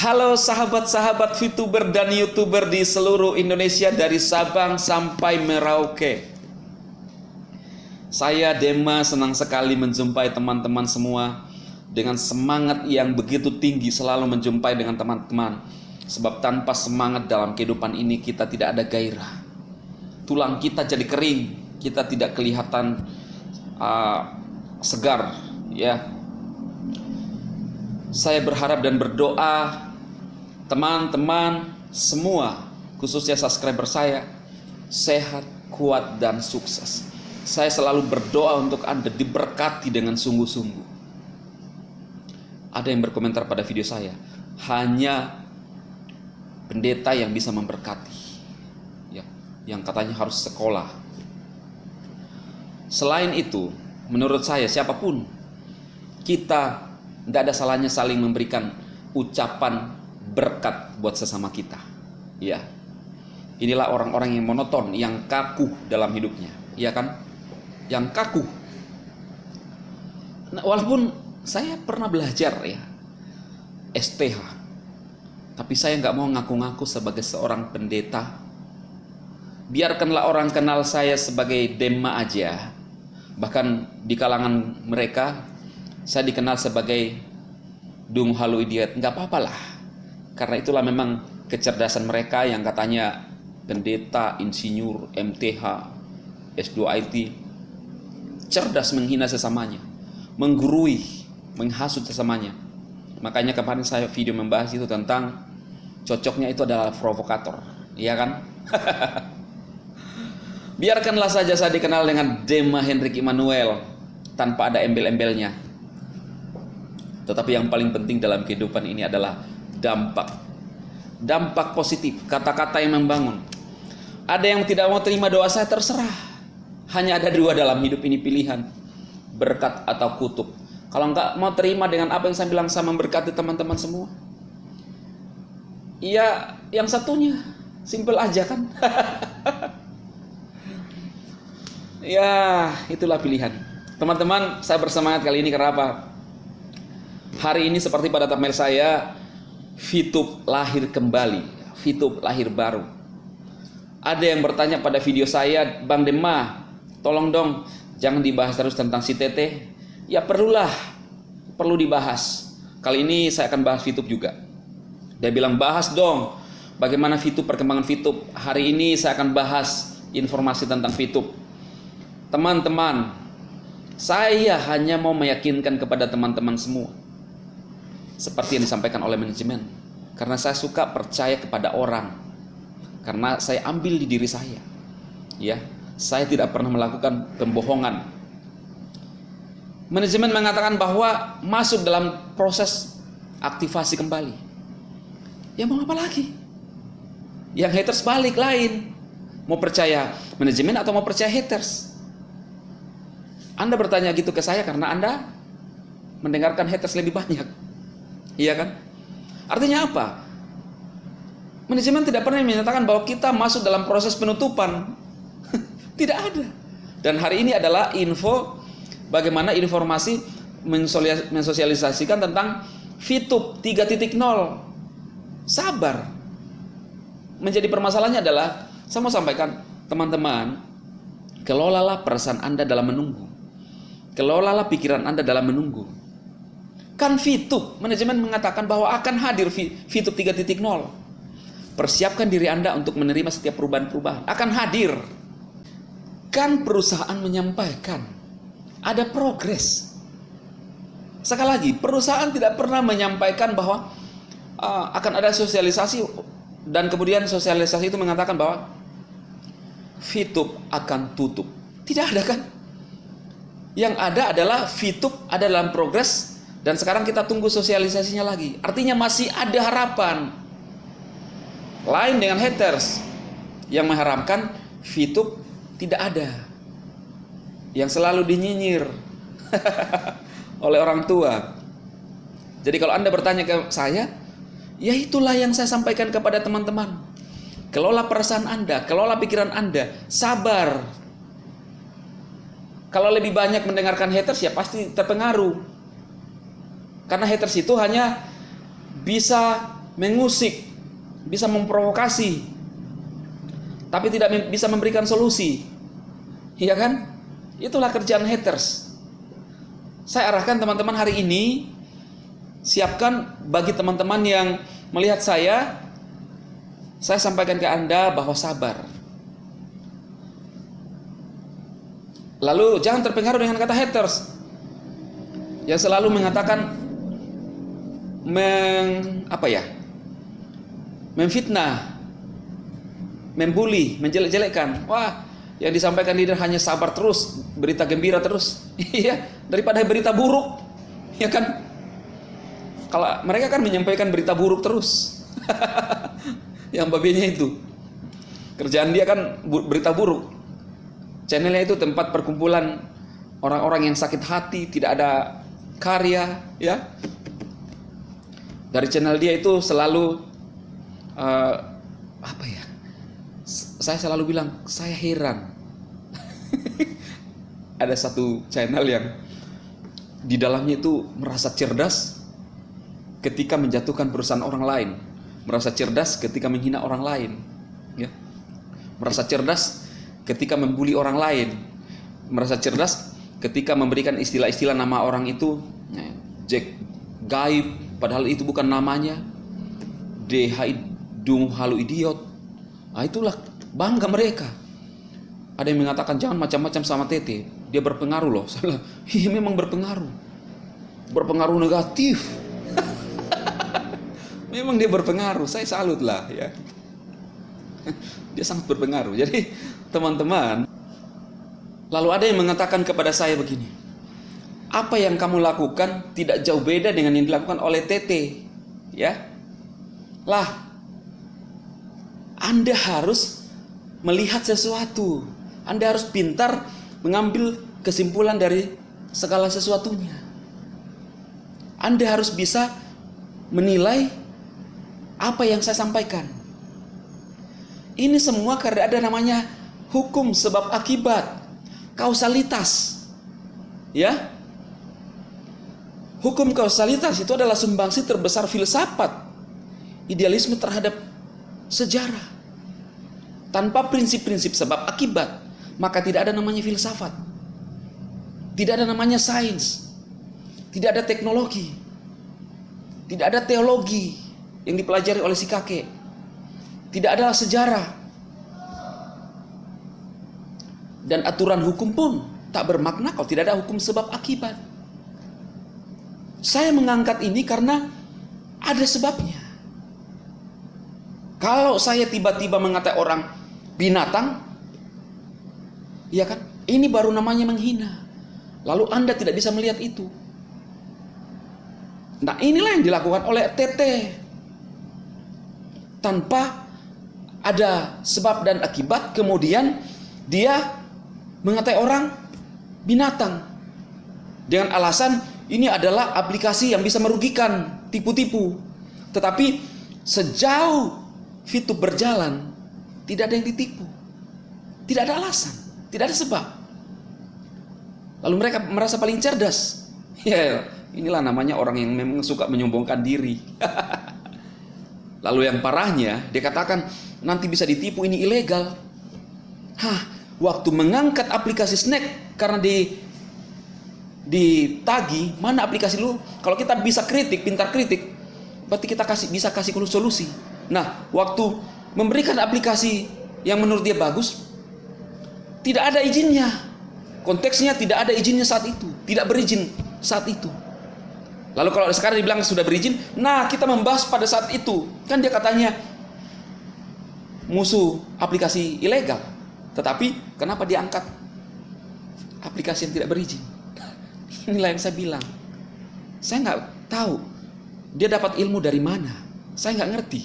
Halo sahabat-sahabat VTuber dan YouTuber di seluruh Indonesia dari Sabang sampai Merauke. Saya Dema senang sekali menjumpai teman-teman semua dengan semangat yang begitu tinggi, selalu menjumpai dengan teman-teman. Sebab tanpa semangat dalam kehidupan ini kita tidak ada gairah. Tulang kita jadi kering, kita tidak kelihatan segar, ya. Saya berharap dan berdoa teman-teman semua, khususnya subscriber saya, sehat, kuat, dan sukses. Saya selalu berdoa untuk Anda diberkati dengan sungguh-sungguh. Ada yang berkomentar pada video saya, hanya pendeta yang bisa memberkati, ya, yang katanya harus sekolah. Selain itu, menurut saya siapapun, kita tidak ada salahnya saling memberikan ucapan berkat buat sesama kita. Ya, inilah orang-orang yang monoton, yang kaku dalam hidupnya, ya kan? Yang kaku. Nah, walaupun saya pernah belajar ya STH, tapi saya nggak mau ngaku-ngaku sebagai seorang pendeta. Biarkanlah orang kenal saya sebagai Dema aja. Bahkan di kalangan mereka saya dikenal sebagai Dung Halu Idiot, nggak apa-apa lah. Karena itulah memang kecerdasan mereka yang katanya pendeta, insinyur, MTH, S2 IT, cerdas menghina sesamanya, menggurui, menghasut sesamanya. Makanya kemarin saya video membahas itu tentang cocoknya itu adalah provokator, iya kan? Biarkanlah saja saya dikenal dengan Dema Hendrik Immanuel tanpa ada embel-embelnya. Tetapi yang paling penting dalam kehidupan ini adalah dampak positif, kata-kata yang membangun. Ada yang tidak mau terima doa saya, terserah. Hanya ada dua dalam hidup ini pilihan, berkat atau kutuk. Kalau enggak mau terima dengan apa yang saya bilang, saya memberkati teman-teman semua. Iya, yang satunya simple aja kan. Ya, itulah pilihan. Teman-teman, saya bersemangat kali ini karena apa? Hari ini seperti pada thumbnail saya, VTube lahir kembali, VTube lahir baru. Ada yang bertanya pada video saya, Bang Dema, tolong dong jangan dibahas terus tentang si Teteh. Ya perlu dibahas. Kali ini saya akan bahas VTube juga. Dia bilang bahas dong bagaimana VTube, perkembangan VTube. Hari ini saya akan bahas informasi tentang VTube. Teman-teman, saya hanya mau meyakinkan kepada teman-teman semua seperti yang disampaikan oleh manajemen, karena saya suka percaya kepada orang, karena saya ambil di diri saya, ya, saya tidak pernah melakukan pembohongan. Manajemen mengatakan bahwa masuk dalam proses aktivasi kembali. Ya mau apa lagi? Yang haters balik lain, mau percaya manajemen atau mau percaya haters? Anda bertanya gitu ke saya karena Anda mendengarkan haters lebih banyak. Iya kan? Artinya apa? Manajemen tidak pernah menyatakan bahwa kita masuk dalam proses penutupan. Tidak ada. Dan hari ini adalah info bagaimana informasi mensosialisasikan tentang VTube 3.0. Sabar. Menjadi permasalahannya adalah, saya mau sampaikan teman-teman, kelolalah perasaan Anda dalam menunggu. Kelolalah pikiran Anda dalam menunggu. Kan VTube, manajemen mengatakan bahwa akan hadir VTube 3.0. Persiapkan diri Anda untuk menerima setiap perubahan-perubahan. Akan hadir. Kan perusahaan menyampaikan ada progres. Sekali lagi, perusahaan tidak pernah menyampaikan bahwa akan ada sosialisasi, dan kemudian sosialisasi itu mengatakan bahwa VTube akan tutup. Tidak ada kan? Yang ada adalah VTube ada dalam progres, dan sekarang kita tunggu sosialisasinya lagi. Artinya masih ada harapan. Lain dengan haters yang mengharapkan VTube tidak ada, yang selalu dinyinyir oleh orang tua. Jadi kalau Anda bertanya ke saya, ya itulah yang saya sampaikan kepada teman-teman. Kelola perasaan Anda, kelola pikiran Anda, sabar. Kalau lebih banyak mendengarkan haters ya pasti terpengaruh. Karena haters itu hanya bisa mengusik, bisa memprovokasi, tapi tidak bisa memberikan solusi. Iya kan? Itulah kerjaan haters. Saya arahkan teman-teman hari ini, siapkan bagi teman-teman yang melihat saya sampaikan ke Anda bahwa sabar. Lalu jangan terpengaruh dengan kata haters yang selalu mengatakan memfitnah, membuli, menjelek-jelekkan. Wah, yang disampaikan leader hanya sabar terus, berita gembira terus. Iya, daripada berita buruk. Ya kan? Kalau mereka kan menyampaikan berita buruk terus. Yang babenya itu. Kerjaan dia kan berita buruk. Channelnya itu tempat perkumpulan orang-orang yang sakit hati, tidak ada karya, ya. Dari channel dia itu selalu saya selalu bilang, saya heran. Ada satu channel yang di dalamnya itu merasa cerdas ketika menjatuhkan perusahaan orang lain, merasa cerdas ketika menghina orang lain, ya. Merasa cerdas ketika membuli orang lain, merasa cerdas ketika memberikan istilah-istilah nama orang itu, Jack gaib, padahal itu bukan namanya, DHI dung halu idiot. Nah, itulah bangga mereka. Ada yang mengatakan jangan macam-macam sama Tete, dia berpengaruh loh. Saya bilang, iya memang berpengaruh negatif. Memang dia berpengaruh, saya salut lah ya. Dia sangat berpengaruh. Jadi teman-teman, lalu ada yang mengatakan kepada saya begini, apa yang kamu lakukan tidak jauh beda dengan yang dilakukan oleh Tete, ya. Lah, Anda harus melihat sesuatu. Anda harus pintar mengambil kesimpulan dari segala sesuatunya. Anda harus bisa menilai apa yang saya sampaikan. Ini semua karena ada namanya hukum sebab akibat, kausalitas. Ya. Hukum kausalitas itu adalah sumbangsi terbesar filsafat, idealisme terhadap sejarah. Tanpa prinsip-prinsip sebab akibat, maka tidak ada namanya filsafat. Tidak ada namanya sains. Tidak ada teknologi. Tidak ada teologi yang dipelajari oleh si kakek. Tidak ada sejarah. Dan aturan hukum pun tak bermakna kalau tidak ada hukum sebab akibat. Saya mengangkat ini karena ada sebabnya. Kalau saya tiba-tiba mengatakan orang binatang, ya kan? Ini baru namanya menghina. Lalu Anda tidak bisa melihat itu. Nah, inilah yang dilakukan oleh Tete. Tanpa ada sebab dan akibat, kemudian dia mengatai orang binatang dengan alasan ini adalah aplikasi yang bisa merugikan, tipu-tipu. Tetapi sejauh Fitup berjalan, tidak ada yang ditipu, tidak ada alasan, tidak ada sebab. Lalu mereka merasa paling cerdas. Ya, inilah namanya orang yang memang suka menyombongkan diri. Lalu yang parahnya, dia katakan nanti bisa ditipu, ini ilegal. Waktu mengangkat aplikasi snack karena ditagi, mana aplikasi lu? Kalau kita bisa kritik, pintar kritik, berarti kita bisa kasih solusi. Nah, waktu memberikan aplikasi yang menurut dia bagus, tidak ada izinnya. Konteksnya tidak ada izinnya saat itu, tidak berizin saat itu. Lalu kalau sekarang dibilang sudah berizin, nah kita membahas pada saat itu. Kan dia katanya musuh aplikasi ilegal. Tetapi kenapa diangkat aplikasi yang tidak berizin? Inilah yang saya bilang. Saya nggak tahu dia dapat ilmu dari mana. Saya nggak ngerti.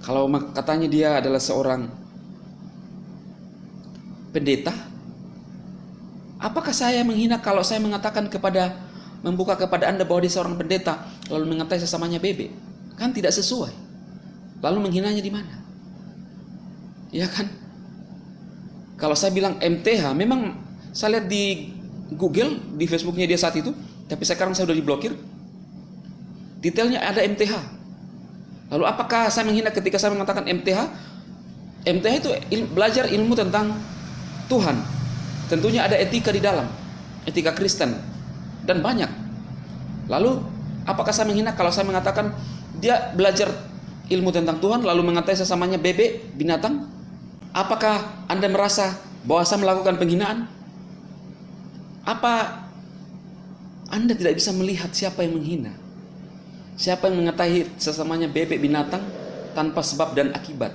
Kalau katanya dia adalah seorang pendeta, apakah saya menghina kalau saya mengatakan membuka kepada Anda bahwa dia seorang pendeta, lalu mengatai sesamanya bebek? Kan tidak sesuai. Lalu menghinanya di mana? Ya kan? Kalau saya bilang MTH, memang saya lihat di Google, di Facebooknya dia saat itu, tapi sekarang saya sudah diblokir. Detailnya ada MTH. Lalu apakah saya menghina ketika saya mengatakan MTH? MTH itu belajar ilmu tentang Tuhan. Tentunya ada etika di dalam, etika Kristen, dan banyak. Lalu apakah saya menghina kalau saya mengatakan dia belajar ilmu tentang Tuhan lalu mengatai sesamanya bebek, binatang? Apakah Anda merasa bahwa saya melakukan penghinaan? Apa Anda tidak bisa melihat siapa yang menghina? Siapa yang mengetahui sesamanya bebek, binatang tanpa sebab dan akibat?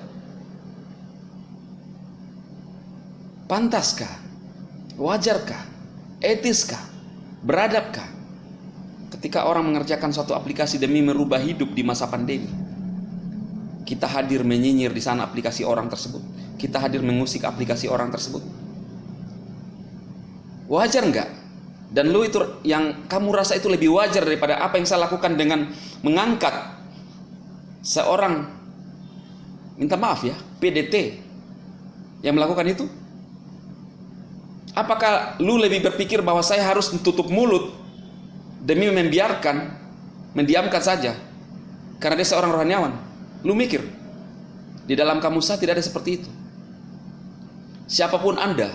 Pantaskah? Wajarkah? Etiskah? Beradabkah ketika orang mengerjakan suatu aplikasi demi merubah hidup di masa pandemi? Kita hadir menyinyir di sana aplikasi orang tersebut. Kita hadir mengusik aplikasi orang tersebut. Wajar enggak? Dan lu itu yang kamu rasa itu lebih wajar daripada apa yang saya lakukan dengan mengangkat seorang, minta maaf ya, PDT yang melakukan itu? Apakah lu lebih berpikir bahwa saya harus tutup mulut demi mendiamkan saja karena dia seorang rohaniawan? Lu mikir di dalam kamus saya tidak ada seperti itu. Siapapun Anda,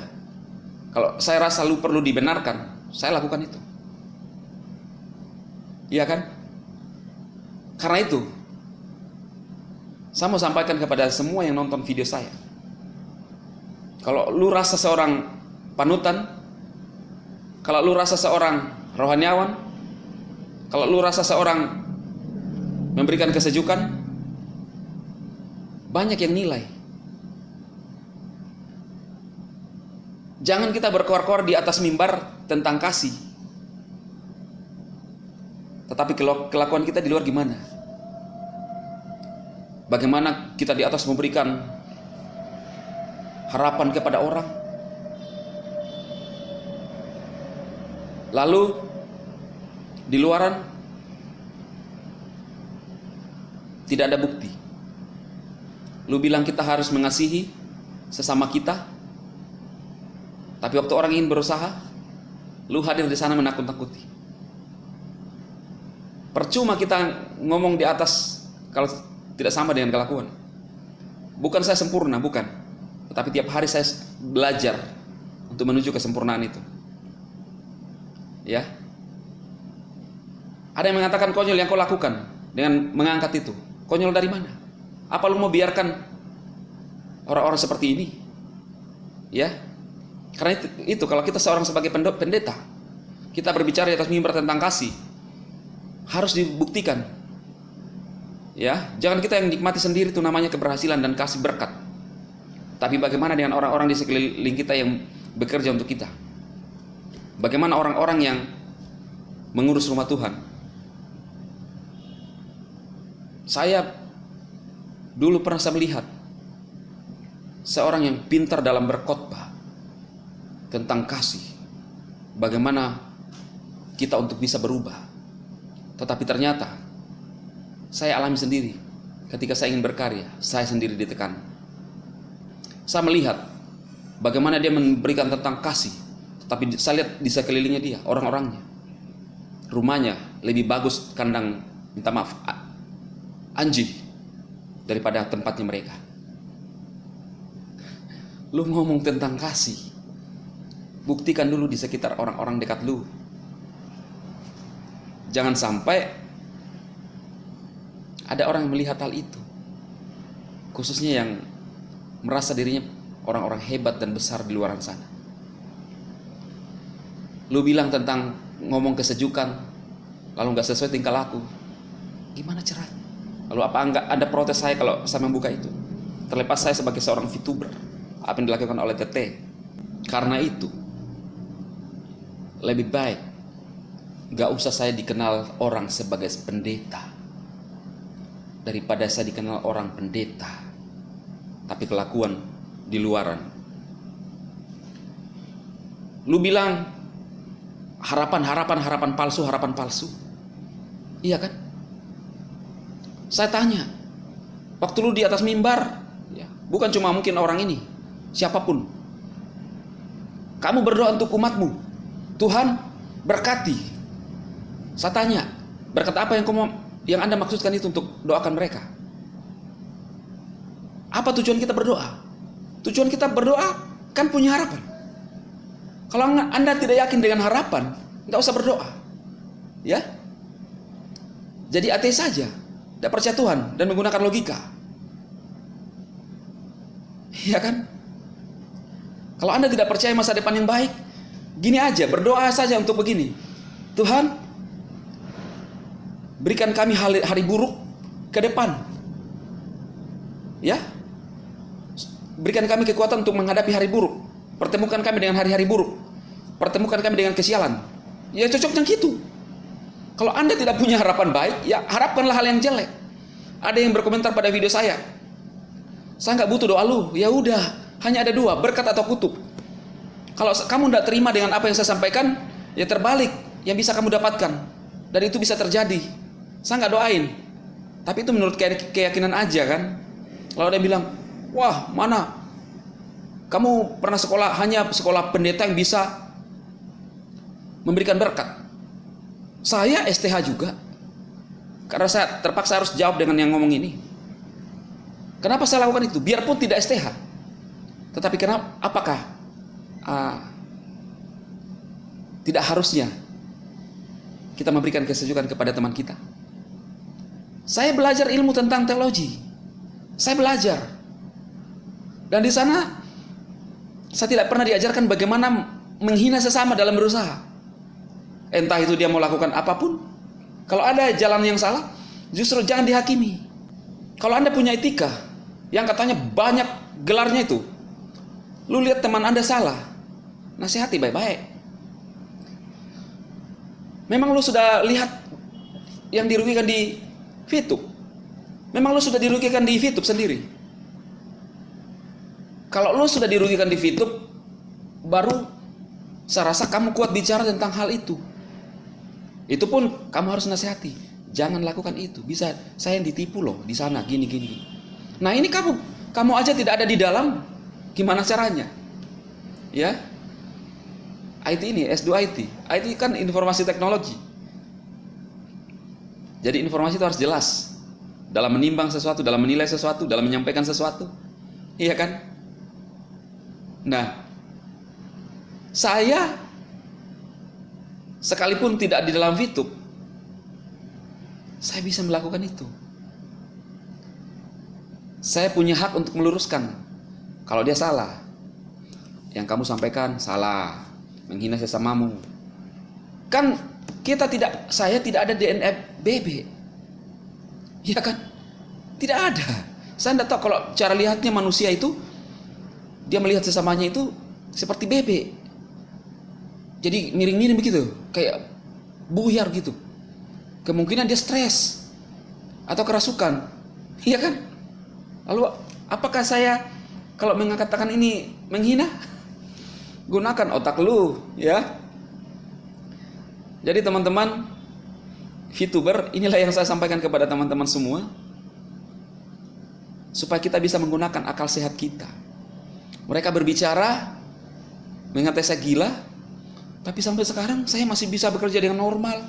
kalau saya rasa lu perlu dibenarkan, saya lakukan itu. Iya kan? Karena itu saya mau sampaikan kepada semua yang nonton video saya, kalau lu rasa seorang panutan, kalau lu rasa seorang rohaniawan, kalau lu rasa seorang memberikan kesejukan, banyak yang nilai. Jangan kita berkoar-koar di atas mimbar tentang kasih, tetapi kelakuan kita di luar gimana? Bagaimana kita di atas memberikan harapan kepada orang, lalu di luaran tidak ada bukti. Lu bilang kita harus mengasihi sesama kita, tapi waktu orang ingin berusaha, lu hadir di sana menakut-nakuti. Percuma kita ngomong di atas kalau tidak sama dengan kelakuan. Bukan saya sempurna, bukan. Tetapi tiap hari saya belajar untuk menuju kesempurnaan itu. Ya. Ada yang mengatakan konyol yang kau lakukan dengan mengangkat itu. Konyol dari mana? Apa lu mau biarkan orang-orang seperti ini? Ya. Karena itu kalau kita seorang sebagai pendeta, kita berbicara di atas mimbar tentang kasih, harus dibuktikan. Ya, jangan kita yang nikmati sendiri itu namanya keberhasilan dan kasih berkat. Tapi bagaimana dengan orang-orang di sekeliling kita yang bekerja untuk kita? Bagaimana orang-orang yang mengurus rumah Tuhan? Saya dulu pernah melihat seorang yang pintar dalam berkhotbah tentang kasih, bagaimana kita untuk bisa berubah. Tetapi ternyata saya alami sendiri ketika saya ingin berkarya, saya sendiri ditekan. Saya melihat bagaimana dia memberikan tentang kasih, tetapi saya lihat di sekelilingnya dia, orang-orangnya, rumahnya lebih bagus kandang, minta maaf, anjing daripada tempatnya mereka. Lu ngomong tentang kasih, buktikan dulu di sekitar orang-orang dekat lu. Jangan sampai ada orang yang melihat hal itu, khususnya yang merasa dirinya orang-orang hebat dan besar di luar sana. Lu bilang tentang ngomong kesejukan, lalu nggak sesuai tingkah laku, gimana caranya? Lalu apa enggak ada protes saya kalau saya membuka itu? Terlepas saya sebagai seorang VTuber, apa yang dilakukan oleh TT. Karena itu lebih baik gak usah saya dikenal orang sebagai pendeta daripada saya dikenal orang pendeta tapi kelakuan di luaran. Lu bilang harapan palsu. Iya kan? Saya tanya, waktu lu di atas mimbar, ya, bukan cuma mungkin orang ini, siapapun, kamu berdoa untuk umatmu, Tuhan berkati. Saya tanya, berkat apa yang Anda maksudkan itu untuk doakan mereka? Apa tujuan kita berdoa? Tujuan kita berdoa kan punya harapan. Kalau Anda tidak yakin dengan harapan, nggak usah berdoa. Ya. Jadi ateis saja, tidak percaya Tuhan dan menggunakan logika. Ya kan? Kalau Anda tidak percaya masa depan yang baik, gini aja, berdoa saja untuk begini. Tuhan, berikan kami hari buruk ke depan. Ya. Berikan kami kekuatan untuk menghadapi hari buruk. Pertemukan kami dengan hari-hari buruk. Pertemukan kami dengan kesialan. Ya cocoknya gitu. Kalau Anda tidak punya harapan baik, ya harapkanlah hal yang jelek. Ada yang berkomentar pada video saya nggak butuh doa lu. Ya udah, hanya ada dua, berkat atau kutuk. Kalau kamu tidak terima dengan apa yang saya sampaikan, ya terbalik yang bisa kamu dapatkan. Dan itu bisa terjadi. Saya nggak doain. Tapi itu menurut keyakinan aja kan. Kalau ada yang bilang, wah mana kamu pernah sekolah, hanya sekolah pendeta yang bisa memberikan berkat. Saya STH juga. Karena saya terpaksa harus jawab dengan yang ngomong ini. Kenapa saya lakukan itu? Biarpun tidak STH. Tetapi kenapa? Apakah tidak harusnya kita memberikan kesejukan kepada teman kita? Saya belajar ilmu tentang teologi. Saya belajar. Dan di sana saya tidak pernah diajarkan bagaimana menghina sesama dalam berusaha. Entah itu dia mau lakukan apapun. Kalau ada jalan yang salah, justru jangan dihakimi. Kalau Anda punya etika, yang katanya banyak gelarnya itu, lu lihat teman Anda salah, nasihati baik-baik. Memang lu sudah lihat yang dirugikan di VTube? Memang lu sudah dirugikan di VTube sendiri? Kalau lu sudah dirugikan di VTube, baru saya rasa kamu kuat bicara tentang hal itu. Itu pun kamu harus nasihati, jangan lakukan itu. Bisa saya yang ditipu loh di sana gini. Nah ini kamu aja tidak ada di dalam, gimana caranya? Ya, IT ini S2 IT kan informasi teknologi. Jadi informasi itu harus jelas dalam menimbang sesuatu, dalam menilai sesuatu, dalam menyampaikan sesuatu, iya kan? Nah, saya sekalipun tidak di dalam VTube, saya bisa melakukan itu. Saya punya hak untuk meluruskan. Kalau dia salah, yang kamu sampaikan salah, menghina sesamamu. Kan saya tidak ada DNA BB. Ya kan? Tidak ada. Saya tidak tahu kalau cara lihatnya manusia itu, dia melihat sesamanya itu seperti bebek. Jadi miring-miring begitu, kayak buyar gitu. Kemungkinan dia stres atau kerasukan, iya kan? Lalu apakah saya kalau mengatakan ini menghina? Gunakan otak lu, ya. Jadi teman-teman VTuber, inilah yang saya sampaikan kepada teman-teman semua, supaya kita bisa menggunakan akal sehat kita. Mereka berbicara mengatai saya gila, tapi sampai sekarang saya masih bisa bekerja dengan normal,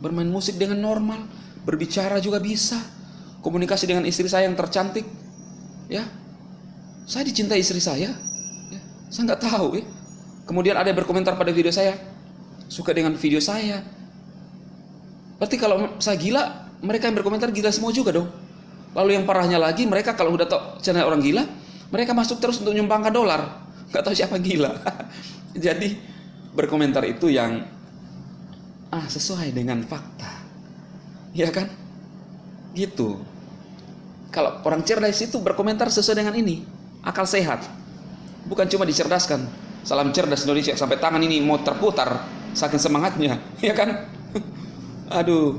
bermain musik dengan normal, berbicara juga bisa, komunikasi dengan istri saya yang tercantik, ya. Saya dicintai istri saya, ya. Saya nggak tahu, ya. Kemudian ada yang berkomentar pada video saya, suka dengan video saya. Berarti kalau saya gila, mereka yang berkomentar gila semua juga dong. Lalu yang parahnya lagi, mereka kalau udah tahu channel orang gila, mereka masuk terus untuk nyumbangkan dolar. Nggak tahu siapa gila. Jadi berkomentar itu yang sesuai dengan fakta, ya kan? Gitu. Kalau orang cerdas itu berkomentar sesuai dengan ini, akal sehat, bukan cuma dicerdaskan. Salam cerdas Indonesia, sampai tangan ini mau terputar saking semangatnya, ya kan? Aduh,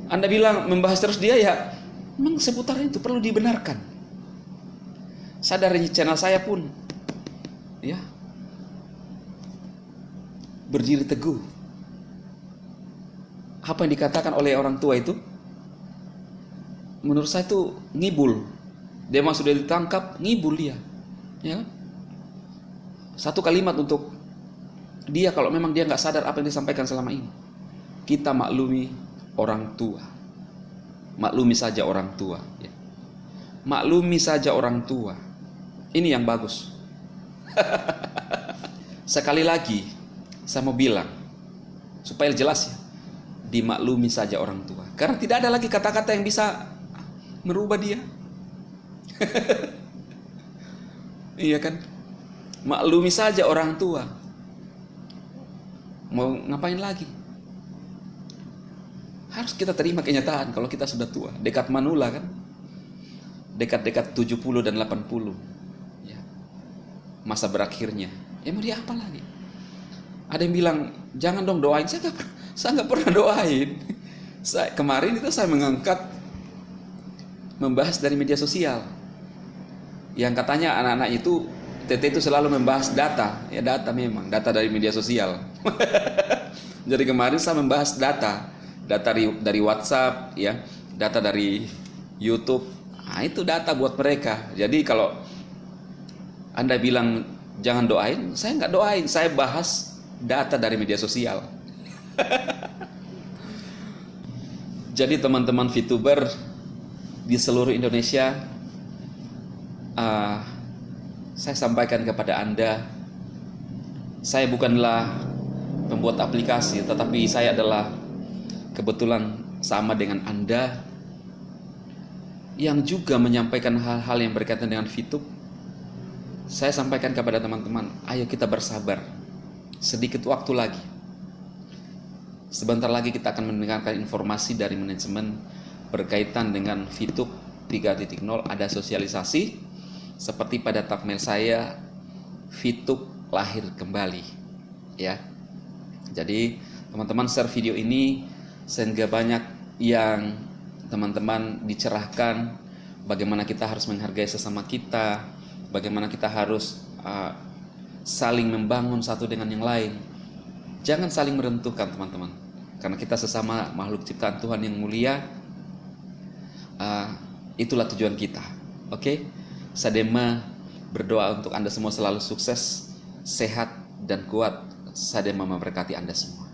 Anda bilang membahas terus dia, ya memang seputar itu perlu dibenarkan. Sadar di channel saya pun, ya, berdiri teguh. Apa yang dikatakan oleh orang tua itu, menurut saya itu ngibul. Dia mah sudah ditangkap, ngibul dia, ya. Satu kalimat untuk dia kalau memang dia nggak sadar apa yang disampaikan selama ini. Kita maklumi orang tua, maklumi saja orang tua, ya. maklumi saja orang tua. Ini yang bagus. Sekali lagi, saya mau bilang, supaya jelas ya, dimaklumi saja orang tua. Karena tidak ada lagi kata-kata yang bisa merubah dia. Iya kan? Maklumi saja orang tua. Mau ngapain lagi? Harus kita terima kenyataan kalau kita sudah tua. Dekat manula kan? Dekat-dekat 70 dan 80. Ya. Masa berakhirnya. Ya mau dia apa lagi? Ada yang bilang, jangan dong doain. Saya nggak pernah doain. Kemarin itu saya membahas dari media sosial. Yang katanya anak-anak itu, TT itu selalu membahas data. Ya data memang, data dari media sosial. Jadi kemarin saya membahas data dari WhatsApp, ya, data dari YouTube. Nah, itu data buat mereka. Jadi kalau Anda bilang jangan doain, saya nggak doain, saya bahas data dari media sosial. Jadi teman-teman VTuber di seluruh Indonesia, saya sampaikan kepada Anda, saya bukanlah pembuat aplikasi, tetapi saya adalah kebetulan sama dengan Anda yang juga menyampaikan hal-hal yang berkaitan dengan VTube. Saya sampaikan kepada teman-teman, ayo kita bersabar. Sedikit waktu lagi. Sebentar lagi kita akan mendengarkan informasi dari manajemen berkaitan dengan VTube 3.0. Ada sosialisasi seperti pada thumbnail saya, VTube lahir kembali. Ya. Jadi teman-teman share video ini sehingga banyak yang teman-teman dicerahkan bagaimana kita harus menghargai sesama kita, bagaimana kita harus saling membangun satu dengan yang lain. Jangan saling meruntuhkan teman-teman, karena kita sesama makhluk ciptaan Tuhan yang mulia. Itulah tujuan kita. Oke? Sadema berdoa untuk Anda semua selalu sukses, sehat dan kuat. Sadema memberkati Anda semua.